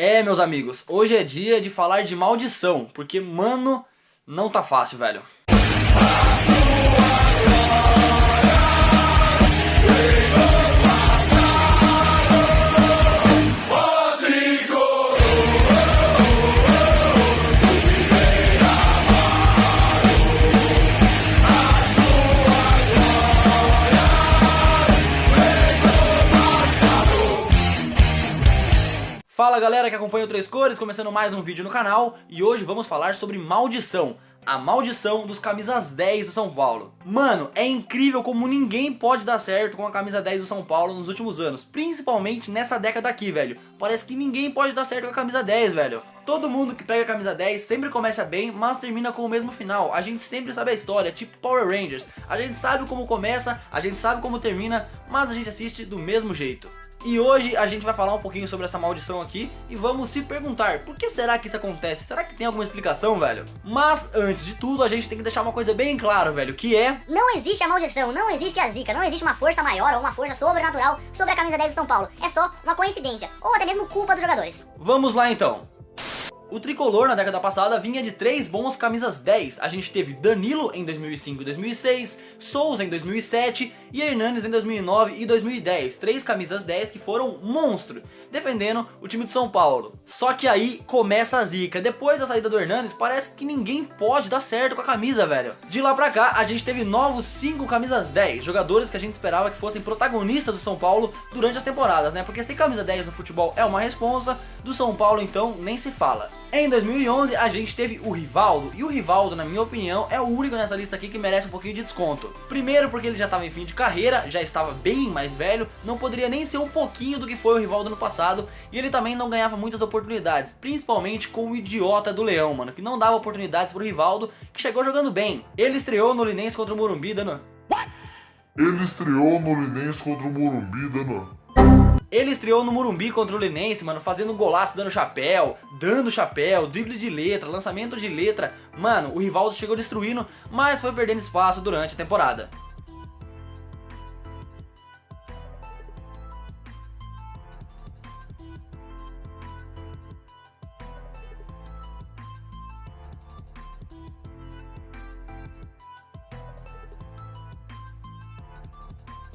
É, meus amigos, hoje é dia de falar de maldição, porque, mano, não tá fácil, velho. Fala galera que acompanha o Três Cores, começando mais um vídeo no canal, e hoje vamos falar sobre maldição. A maldição dos camisas 10 do São Paulo. Mano, é incrível como ninguém pode dar certo com a camisa 10 do São Paulo nos últimos anos. Principalmente nessa década aqui, velho. Parece que ninguém pode dar certo com a camisa 10, velho. Todo mundo que pega a camisa 10 sempre começa bem, mas termina com o mesmo final. A gente sempre sabe a história, tipo Power Rangers. A gente sabe como começa, a gente sabe como termina, mas a gente assiste do mesmo jeito. E hoje a gente vai falar um pouquinho sobre essa maldição aqui e vamos se perguntar, por que será que isso acontece? Será que tem alguma explicação, velho? Mas antes de tudo a gente tem que deixar uma coisa bem clara, velho, que é... Não existe a maldição, não existe a zica, não existe uma força maior ou uma força sobrenatural sobre a camisa 10 do São Paulo. É só uma coincidência, ou até mesmo culpa dos jogadores. Vamos lá então. O tricolor na década passada vinha de 3 bons camisas 10. A gente teve Danilo em 2005 e 2006, Souza em 2007 e Hernanes em 2009 e 2010. 3 camisas 10 que foram monstro, defendendo o time de São Paulo. Só que aí começa a zica. Depois da saída do Hernanes, parece que ninguém pode dar certo com a camisa, velho. De lá pra cá, a gente teve novos 5 camisas 10. Jogadores que a gente esperava que fossem protagonistas do São Paulo durante as temporadas, né? Porque ser camisa 10 no futebol é uma responsa, do São Paulo então nem se fala. Em 2011 a gente teve o Rivaldo, e o Rivaldo, na minha opinião, é o único nessa lista aqui que merece um pouquinho de desconto. Primeiro porque ele já estava em fim de carreira, já estava bem mais velho, não poderia nem ser um pouquinho do que foi o Rivaldo no passado, e ele também não ganhava muitas oportunidades, principalmente com o idiota do Leão, mano, que não dava oportunidades pro Rivaldo, que chegou jogando bem. Ele estreou no Linense contra o Morumbi dando... Ele estreou no Morumbi contra o Linense, mano, fazendo golaço, dando chapéu, drible de letra, lançamento de letra. Mano, o Rivaldo chegou destruindo, mas foi perdendo espaço durante a temporada.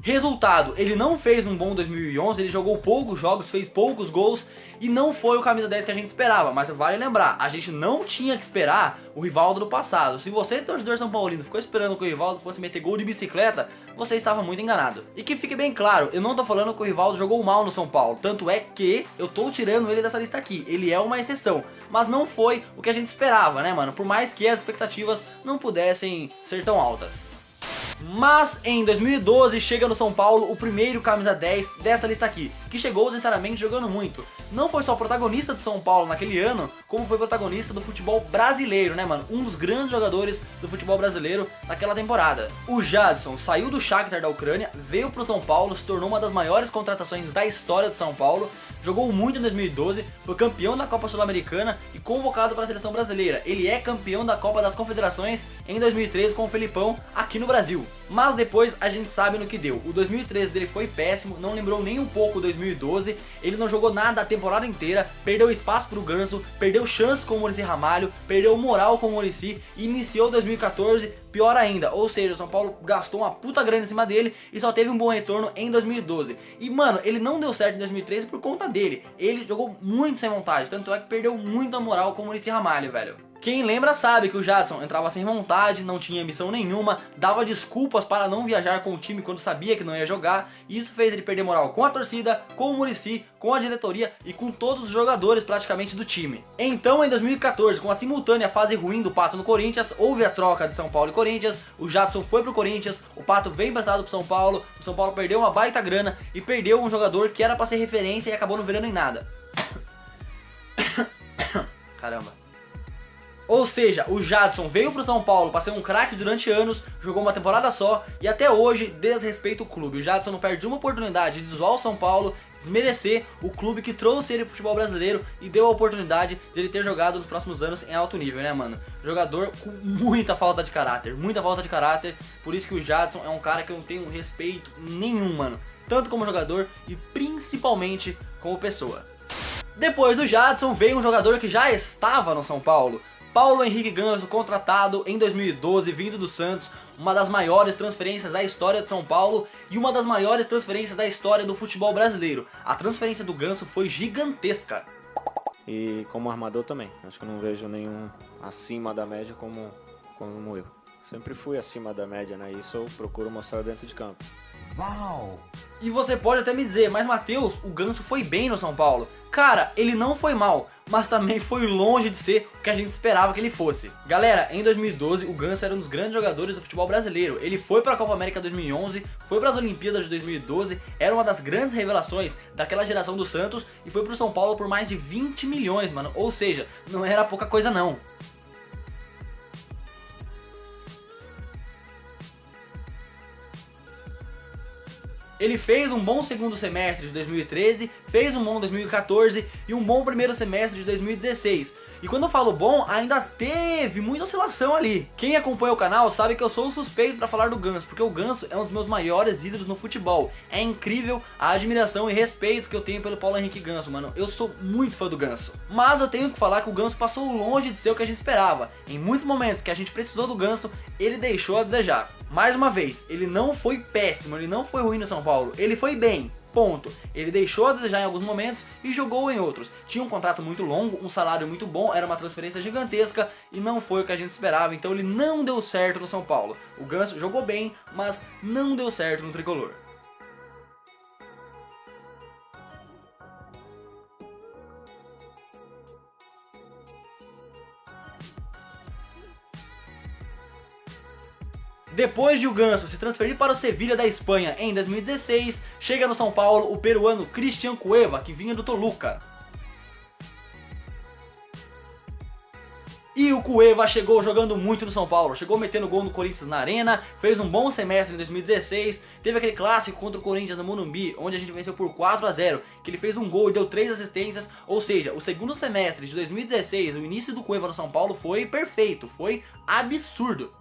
Resultado, ele não fez um bom 2011, ele jogou poucos jogos, fez poucos gols e não foi o camisa 10 que a gente esperava. Mas vale lembrar, a gente não tinha que esperar o Rivaldo do passado. Se você, torcedor São Paulino, ficou esperando que o Rivaldo fosse meter gol de bicicleta, você estava muito enganado. E que fique bem claro, eu não tô falando que o Rivaldo jogou mal no São Paulo, tanto é que eu tô tirando ele dessa lista aqui, ele é uma exceção. Mas não foi o que a gente esperava, né, mano? Por mais que as expectativas não pudessem ser tão altas. Mas em 2012 chega no São Paulo o primeiro camisa 10 dessa lista aqui, que chegou sinceramente jogando muito. Não foi só protagonista do São Paulo naquele ano, como foi protagonista do futebol brasileiro, né, mano? Um dos grandes jogadores do futebol brasileiro naquela temporada. O Jadson saiu do Shakhtar da Ucrânia, veio pro São Paulo, se tornou uma das maiores contratações da história do São Paulo. Jogou muito em 2012, foi campeão da Copa Sul-Americana e convocado para a seleção brasileira. Ele é campeão da Copa das Confederações em 2013 com o Felipão aqui no Brasil. Mas depois a gente sabe no que deu. O 2013 dele foi péssimo, não lembrou nem um pouco o 2012. Ele não jogou nada a temporada inteira, perdeu espaço pro Ganso, perdeu chance com o Muricy Ramalho, perdeu moral com o Muricy e iniciou 2014 pior ainda. Ou seja, o São Paulo gastou uma puta grana em cima dele e só teve um bom retorno em 2012. E mano, ele não deu certo em 2013 por conta dele. Ele jogou muito sem vontade, tanto é que perdeu muita moral com o Muricy Ramalho, velho. Quem lembra sabe que o Jadson entrava sem vontade, não tinha missão nenhuma, dava desculpas para não viajar com o time quando sabia que não ia jogar, e isso fez ele perder moral com a torcida, com o Muricy, com a diretoria e com todos os jogadores praticamente do time. Então em 2014, com a simultânea fase ruim do Pato no Corinthians, houve a troca de São Paulo e Corinthians, o Jadson foi pro Corinthians, o Pato veio emprestado pro São Paulo, o São Paulo perdeu uma baita grana e perdeu um jogador que era para ser referência e acabou não virando em nada. Caramba. Ou seja, o Jadson veio pro São Paulo para ser um craque durante anos, jogou uma temporada só e até hoje desrespeita o clube. O Jadson não perde uma oportunidade de zoar o São Paulo, desmerecer o clube que trouxe ele pro futebol brasileiro e deu a oportunidade de ele ter jogado nos próximos anos em alto nível, né, mano? Jogador com muita falta de caráter, por isso que o Jadson é um cara que eu não tenho respeito nenhum, mano. Tanto como jogador e principalmente como pessoa. Depois do Jadson veio um jogador que já estava no São Paulo, Paulo Henrique Ganso, contratado em 2012, vindo do Santos, uma das maiores transferências da história de São Paulo e uma das maiores transferências da história do futebol brasileiro. A transferência do Ganso foi gigantesca. E como armador também, acho que eu não vejo nenhum acima da média como eu. Sempre fui acima da média, né? Isso eu procuro mostrar dentro de campo. Uau! E você pode até me dizer, mas Matheus, o Ganso foi bem no São Paulo. Cara, ele não foi mal, mas também foi longe de ser o que a gente esperava que ele fosse. Galera, em 2012 o Ganso era um dos grandes jogadores do futebol brasileiro. Ele foi para a Copa América 2011, foi para as Olimpíadas de 2012, era uma das grandes revelações daquela geração do Santos e foi pro São Paulo por mais de 20 milhões, mano. Ou seja, não era pouca coisa não. Ele fez um bom segundo semestre de 2013, fez um bom 2014 e um bom primeiro semestre de 2016. E quando eu falo bom, ainda teve muita oscilação ali. Quem acompanha o canal sabe que eu sou o suspeito para falar do Ganso, porque o Ganso é um dos meus maiores ídolos no futebol. É incrível a admiração e respeito que eu tenho pelo Paulo Henrique Ganso, mano. Eu sou muito fã do Ganso. Mas eu tenho que falar que o Ganso passou longe de ser o que a gente esperava. Em muitos momentos que a gente precisou do Ganso, ele deixou a desejar. Mais uma vez, ele não foi péssimo, ele não foi ruim no São Paulo, ele foi bem. Ponto. Ele deixou a desejar em alguns momentos e jogou em outros. Tinha um contrato muito longo, um salário muito bom, era uma transferência gigantesca e não foi o que a gente esperava, então ele não deu certo no São Paulo. O Ganso jogou bem, mas não deu certo no tricolor. Depois de o Ganso se transferir para o Sevilha da Espanha em 2016, chega no São Paulo o peruano Cristian Cueva, que vinha do Toluca. E o Cueva chegou jogando muito no São Paulo, chegou metendo gol no Corinthians na Arena, fez um bom semestre em 2016, teve aquele clássico contra o Corinthians no Morumbi, onde a gente venceu por 4-0, que ele fez um gol e deu 3 assistências, ou seja, o segundo semestre de 2016, o início do Cueva no São Paulo foi perfeito, foi absurdo.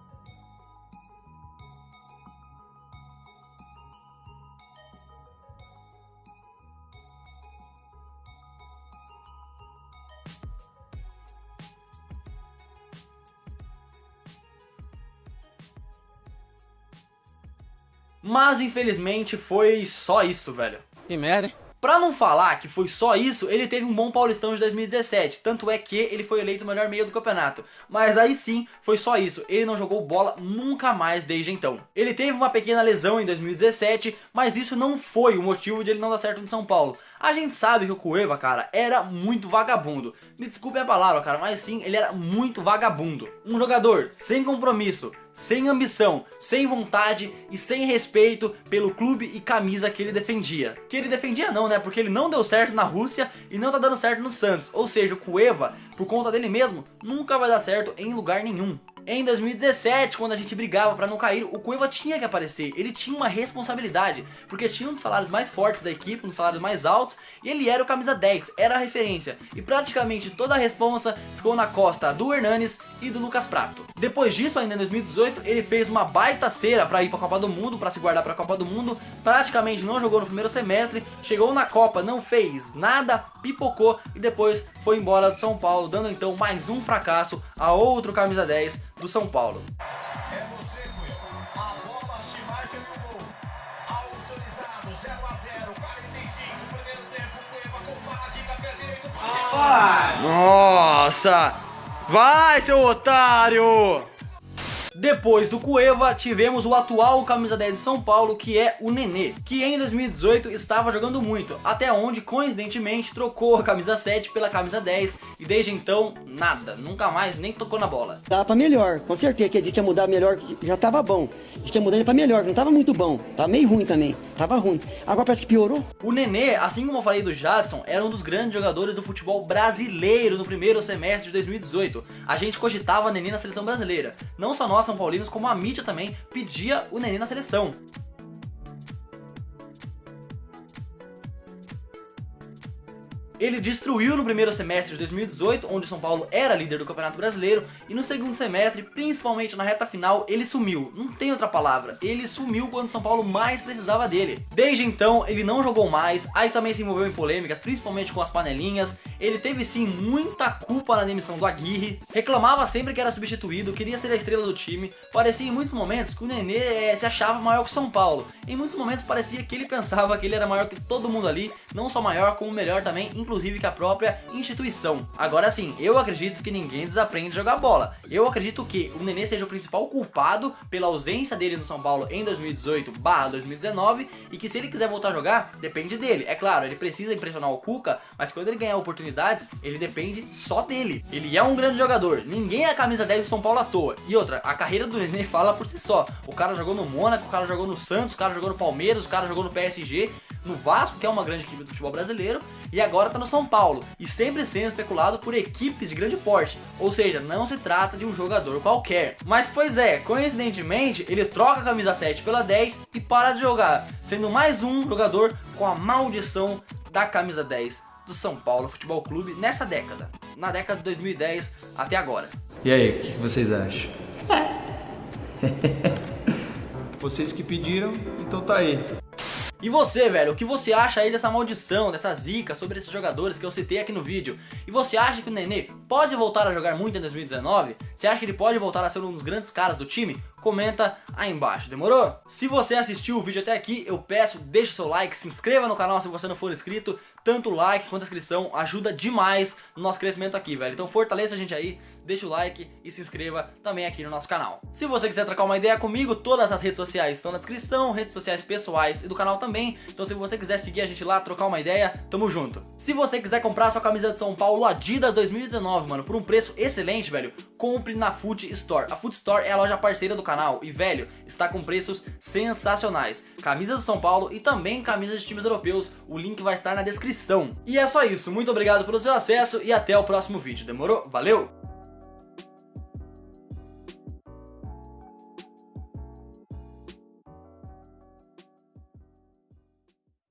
Mas infelizmente foi só isso, velho. Que merda, hein? Pra não falar que foi só isso, ele teve um bom Paulistão de 2017. Tanto é que ele foi eleito o melhor meia do campeonato. Mas aí sim, foi só isso. Ele não jogou bola nunca mais desde então. Ele teve uma pequena lesão em 2017, mas isso não foi o motivo de ele não dar certo no São Paulo. A gente sabe que o Cueva, cara, era muito vagabundo. Me desculpe a palavra, cara, mas sim, ele era muito vagabundo. Um jogador sem compromisso, sem ambição, sem vontade e sem respeito pelo clube e camisa que ele defendia. Que ele defendia não, né? Porque ele não deu certo na Rússia e não tá dando certo no Santos. Ou seja, o Cueva, por conta dele mesmo, nunca vai dar certo em lugar nenhum. Em 2017, quando a gente brigava pra não cair, o Cueva tinha que aparecer, ele tinha uma responsabilidade, porque tinha um dos salários mais fortes da equipe, um dos salários mais altos, e ele era o camisa 10, era a referência, e praticamente toda a responsa ficou na costa do Hernanes e do Lucas Prato. Depois disso, ainda em 2018, ele fez uma baita cera pra ir pra Copa do Mundo, pra se guardar pra Copa do Mundo, praticamente não jogou no primeiro semestre, chegou na Copa, não fez nada, pipocou e depois foi embora do São Paulo, dando então mais um fracasso a outro camisa 10 do São Paulo. É você, Cueva. A bola se marca no gol. Autorizado, 0-0, 45, primeiro tempo. Cueva com paradinha, pé direito. Nossa! Vai, seu otário! Depois do Cueva, tivemos o atual camisa 10 de São Paulo, que é o Nenê, que em 2018 estava jogando muito, até onde, coincidentemente, trocou a camisa 7 pela camisa 10, e desde então, nada, nunca mais nem tocou na bola. Tava pra melhor, com certeza, que a gente ia mudar melhor, que já tava bom. Diz que ia mudar pra melhor, não tava muito bom, tava meio ruim também, tava ruim. Agora parece que piorou. O Nenê, assim como eu falei do Jadson, era um dos grandes jogadores do futebol brasileiro no primeiro semestre de 2018. A gente cogitava o Nenê na seleção brasileira, não só nós São Paulinos, como a mídia também pedia o Nenê na seleção. Ele destruiu no primeiro semestre de 2018, onde o São Paulo era líder do Campeonato Brasileiro, e no segundo semestre, principalmente na reta final, ele sumiu. Não tem outra palavra, ele sumiu quando o São Paulo mais precisava dele. Desde então, ele não jogou mais, aí também se envolveu em polêmicas, principalmente com as panelinhas. Ele teve sim muita culpa na demissão do Aguirre, reclamava sempre que era substituído, queria ser a estrela do time. Parecia em muitos momentos que o Nenê se achava maior que o São Paulo. Em muitos momentos parecia que ele pensava que ele era maior que todo mundo ali, não só maior, como melhor também, inclusive que a própria instituição. Agora sim, eu acredito que ninguém desaprende a jogar bola. Eu acredito que o Nenê seja o principal culpado pela ausência dele no São Paulo em 2018/2019 e que se ele quiser voltar a jogar, depende dele. É claro, ele precisa impressionar o Cuca, mas quando ele ganhar oportunidades, ele depende só dele. Ele é um grande jogador, ninguém é a camisa 10 do São Paulo à toa. E outra, a carreira do Nenê fala por si só. O cara jogou no Mônaco, o cara jogou no Santos, o cara jogou no Palmeiras, o cara jogou no PSG, no Vasco, que é uma grande equipe do futebol brasileiro, e agora tá no São Paulo, e sempre sendo especulado por equipes de grande porte, ou seja, não se trata de um jogador qualquer. Mas pois é, coincidentemente, ele troca a camisa 7 pela 10 e para de jogar, sendo mais um jogador com a maldição da camisa 10 do São Paulo Futebol Clube nessa década, na década de 2010 até agora. E aí, o que vocês acham? Vocês que pediram, então tá aí. E você, velho, o que você acha aí dessa maldição, dessa zica sobre esses jogadores que eu citei aqui no vídeo? E você acha que o Nenê pode voltar a jogar muito em 2019? Você acha que ele pode voltar a ser um dos grandes caras do time? Comenta aí embaixo, demorou? Se você assistiu o vídeo até aqui, eu peço, deixa o seu like, se inscreva no canal se você não for inscrito. Tanto o like quanto a inscrição ajuda demais no nosso crescimento aqui, velho. Então fortaleça a gente aí, deixa o like e se inscreva também aqui no nosso canal. Se você quiser trocar uma ideia comigo, todas as redes sociais estão na descrição, redes sociais pessoais e do canal também. Então se você quiser seguir a gente lá, trocar uma ideia, tamo junto. Se você quiser comprar sua camisa de São Paulo Adidas 2019, mano, por um preço excelente, velho, compre na Foot Store. A Foot Store é a loja parceira do canal e, velho, está com preços sensacionais. Camisas do São Paulo e também camisas de times europeus, o link vai estar na descrição. E é só isso, muito obrigado pelo seu acesso e até o próximo vídeo, demorou? Valeu!